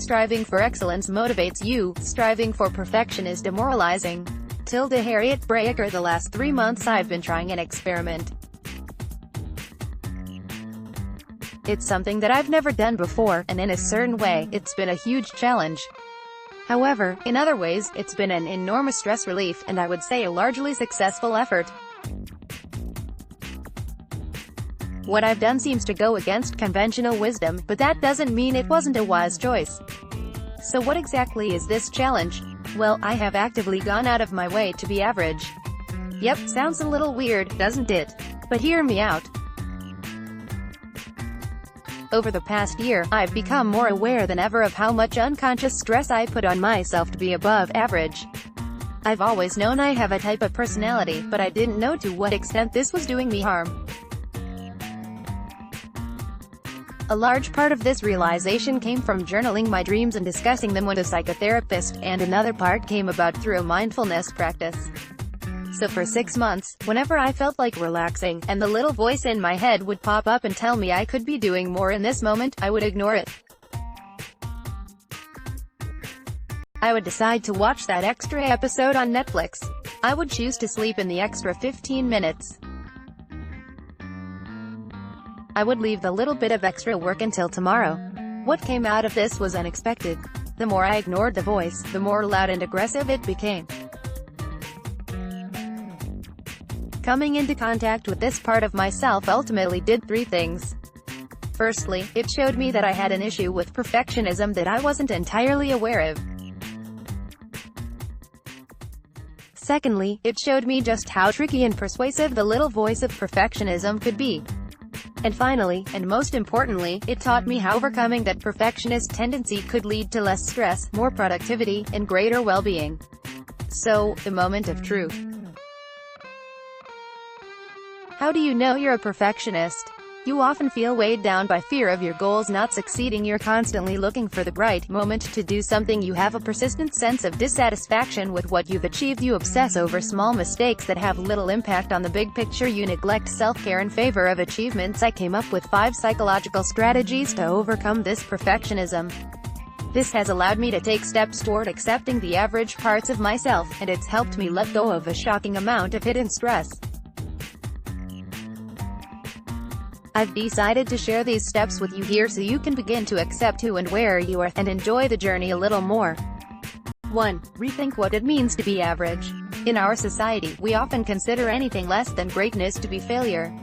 striving for excellence motivates you, striving for perfection is demoralizing. Harriet Braiker. The last 3 months I've been trying an experiment. It's something that I've never done before, and in a certain way, it's been a huge challenge. However, in other ways, it's been an enormous stress relief, and I would say a largely successful effort. What I've done seems to go against conventional wisdom, but that doesn't mean it wasn't a wise choice. So what exactly is this challenge? Well, I have actively gone out of my way to be average. Yep, sounds a little weird, doesn't it? But hear me out. Over the past year, I've become more aware than ever of how much unconscious stress I put on myself to be above average. I've always known I have a type of personality, but I didn't know to what extent this was doing me harm. A large part of this realization came from journaling my dreams and discussing them with a psychotherapist, and another part came about through a mindfulness practice. So for 6 months, whenever I felt like relaxing, and the little voice in my head would pop up and tell me I could be doing more in this moment, I would ignore it. I would decide to watch that extra episode on Netflix. I would choose to sleep in the extra 15 minutes. I would leave the little bit of extra work until tomorrow. What came out of this was unexpected. The more I ignored the voice, the more loud and aggressive it became. Coming into contact with this part of myself ultimately did 3 things. Firstly, it showed me that I had an issue with perfectionism that I wasn't entirely aware of. Secondly, it showed me just how tricky and persuasive the little voice of perfectionism could be. And finally, and most importantly, it taught me how overcoming that perfectionist tendency could lead to less stress, more productivity, and greater well-being. So, the moment of truth. How do you know you're a perfectionist? You often feel weighed down by fear of your goals not succeeding. You're constantly looking for the right moment to do something. You have a persistent sense of dissatisfaction with what you've achieved. You obsess over small mistakes that have little impact on the big picture. You neglect self-care in favor of achievements. I came up with 5 psychological strategies to overcome this perfectionism. This has allowed me to take steps toward accepting the average parts of myself, and it's helped me let go of a shocking amount of hidden stress. I've decided to share these steps with you here so you can begin to accept who and where you are, and enjoy the journey a little more. 1. Rethink what it means to be average. In our society, we often consider anything less than greatness to be failure.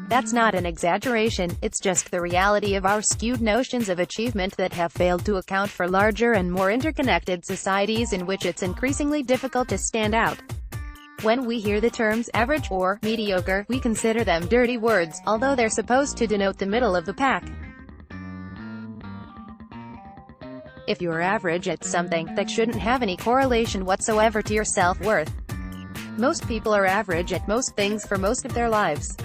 That's not an exaggeration, it's just the reality of our skewed notions of achievement that have failed to account for larger and more interconnected societies in which it's increasingly difficult to stand out. When we hear the terms average or mediocre, we consider them dirty words, although they're supposed to denote the middle of the pack. If you're average at something, that shouldn't have any correlation whatsoever to your self-worth. Most people are average at most things for most of their lives.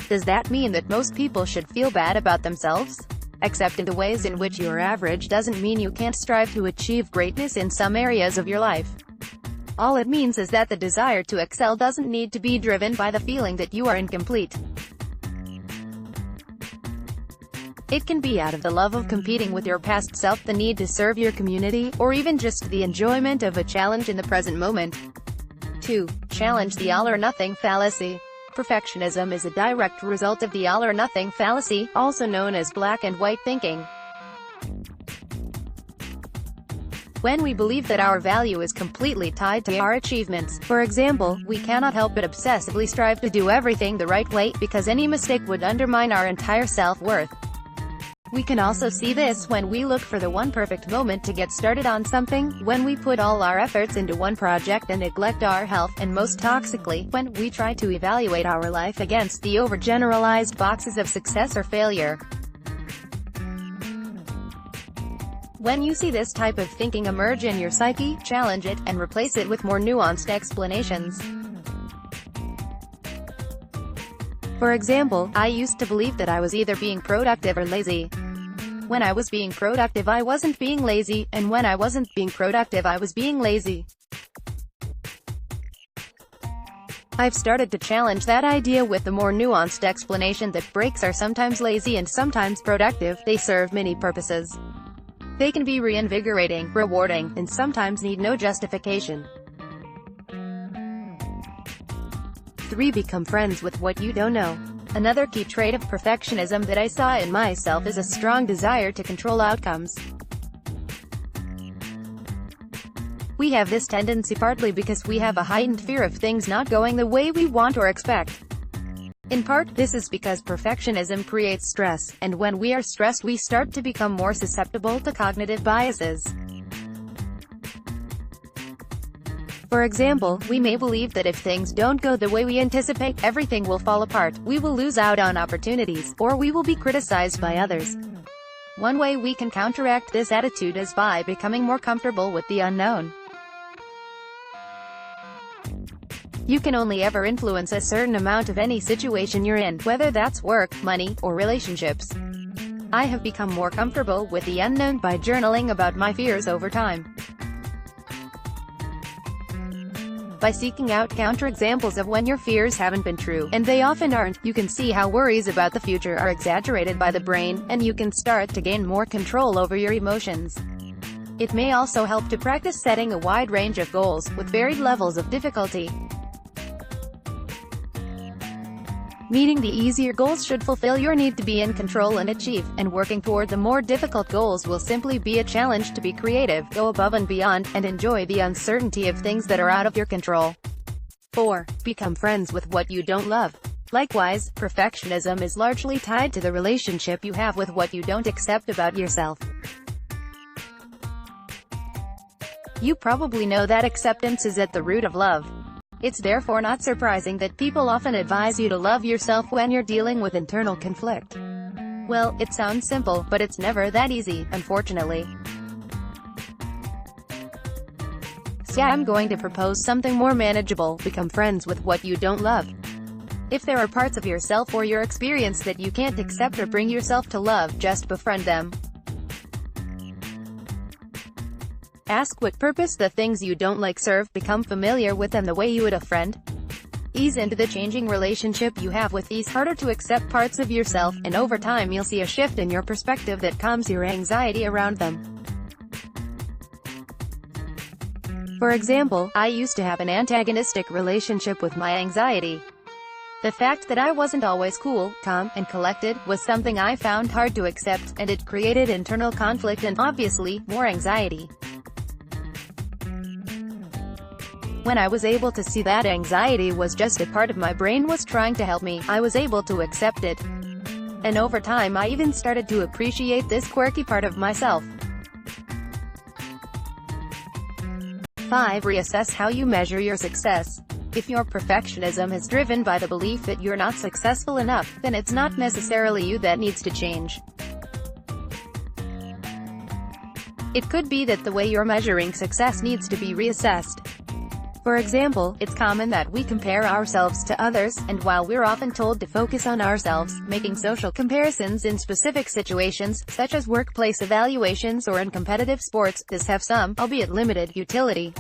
Does that mean that most people should feel bad about themselves? Accepting the ways in which you're average doesn't mean you can't strive to achieve greatness in some areas of your life. All it means is that the desire to excel doesn't need to be driven by the feeling that you are incomplete. It can be out of the love of competing with your past self, the need to serve your community, or even just the enjoyment of a challenge in the present moment. 2. Challenge the all-or-nothing fallacy. Perfectionism is a direct result of the all-or-nothing fallacy, also known as black and white thinking. When we believe that our value is completely tied to our achievements, for example, we cannot help but obsessively strive to do everything the right way, because any mistake would undermine our entire self-worth. We can also see this when we look for the one perfect moment to get started on something, when we put all our efforts into one project and neglect our health, and most toxically, when we try to evaluate our life against the overgeneralized boxes of success or failure. When you see this type of thinking emerge in your psyche, challenge it, and replace it with more nuanced explanations. For example, I used to believe that I was either being productive or lazy. When I was being productive, I wasn't being lazy, and when I wasn't being productive, I was being lazy. I've started to challenge that idea with the more nuanced explanation that breaks are sometimes lazy and sometimes productive. They serve many purposes. They can be reinvigorating, rewarding, and sometimes need no justification. 3. Become friends with what you don't know. Another key trait of perfectionism that I saw in myself is a strong desire to control outcomes. We have this tendency partly because we have a heightened fear of things not going the way we want or expect. In part, this is because perfectionism creates stress, and when we are stressed we start to become more susceptible to cognitive biases. For example, we may believe that if things don't go the way we anticipate, everything will fall apart, we will lose out on opportunities, or we will be criticized by others. One way we can counteract this attitude is by becoming more comfortable with the unknown. You can only ever influence a certain amount of any situation you're in, whether that's work, money, or relationships. I have become more comfortable with the unknown by journaling about my fears over time. By seeking out counterexamples of when your fears haven't been true, and they often aren't, you can see how worries about the future are exaggerated by the brain, and you can start to gain more control over your emotions. It may also help to practice setting a wide range of goals, with varied levels of difficulty. Meeting the easier goals should fulfill your need to be in control and achieve, and working toward the more difficult goals will simply be a challenge to be creative, go above and beyond, and enjoy the uncertainty of things that are out of your control. 4. Become friends with what you don't love. Likewise, perfectionism is largely tied to the relationship you have with what you don't accept about yourself. You probably know that acceptance is at the root of love. It's therefore not surprising that people often advise you to love yourself when you're dealing with internal conflict. Well, it sounds simple, but it's never that easy, unfortunately. So I'm going to propose something more manageable: become friends with what you don't love. If there are parts of yourself or your experience that you can't accept or bring yourself to love, just befriend them. Ask what purpose the things you don't like serve, become familiar with them the way you would a friend. Ease into the changing relationship you have with these harder to accept parts of yourself, and over time you'll see a shift in your perspective that calms your anxiety around them. For example, I used to have an antagonistic relationship with my anxiety. The fact that I wasn't always cool, calm, and collected was something I found hard to accept, and it created internal conflict and, obviously, more anxiety. When I was able to see that anxiety was just a part of my brain was trying to help me, I was able to accept it. And over time I even started to appreciate this quirky part of myself. 5. Reassess how you measure your success. If your perfectionism is driven by the belief that you're not successful enough, then it's not necessarily you that needs to change. It could be that the way you're measuring success needs to be reassessed. For example, it's common that we compare ourselves to others, and while we're often told to focus on ourselves, making social comparisons in specific situations, such as workplace evaluations or in competitive sports, does have some, albeit limited, utility.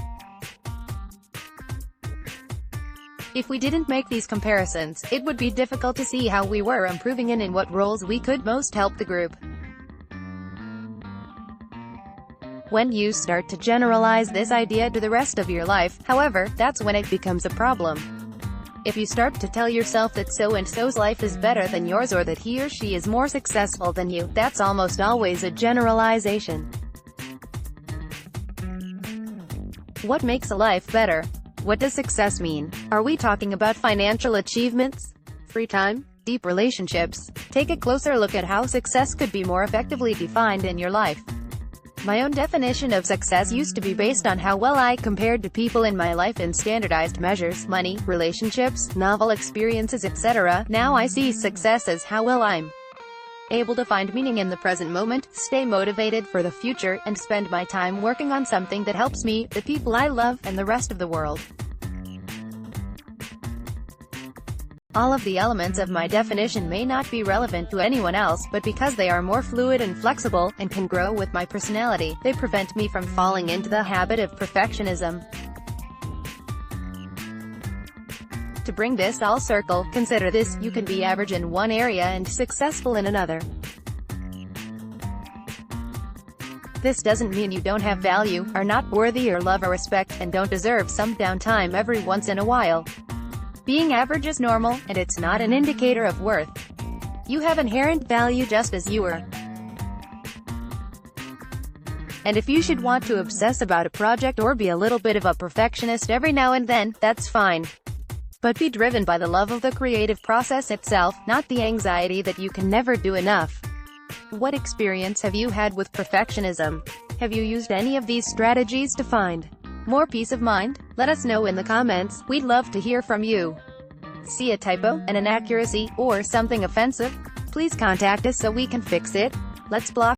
If we didn't make these comparisons, it would be difficult to see how we were improving and in what roles we could most help the group. When you start to generalize this idea to the rest of your life, however, that's when it becomes a problem. If you start to tell yourself that so-and-so's life is better than yours or that he or she is more successful than you, that's almost always a generalization. What makes a life better? What does success mean? Are we talking about financial achievements? Free time? Deep relationships? Take a closer look at how success could be more effectively defined in your life. My own definition of success used to be based on how well I compared to people in my life in standardized measures: money, relationships, novel experiences, etc. Now I see success as how well I'm able to find meaning in the present moment, stay motivated for the future, and spend my time working on something that helps me, the people I love, and the rest of the world. All of the elements of my definition may not be relevant to anyone else, but because they are more fluid and flexible, and can grow with my personality, they prevent me from falling into the habit of perfectionism. To bring this all circle, consider this: you can be average in one area and successful in another. This doesn't mean you don't have value, are not worthy or love or respect, and don't deserve some downtime every once in a while. Being average is normal, and it's not an indicator of worth. You have inherent value just as you are. And if you should want to obsess about a project or be a little bit of a perfectionist every now and then, that's fine. But be driven by the love of the creative process itself, not the anxiety that you can never do enough. What experience have you had with perfectionism? Have you used any of these strategies to find more peace of mind? Let us know in the comments. We'd love to hear from you. See a typo, an inaccuracy, or something offensive? Please contact us so we can fix it. Let's block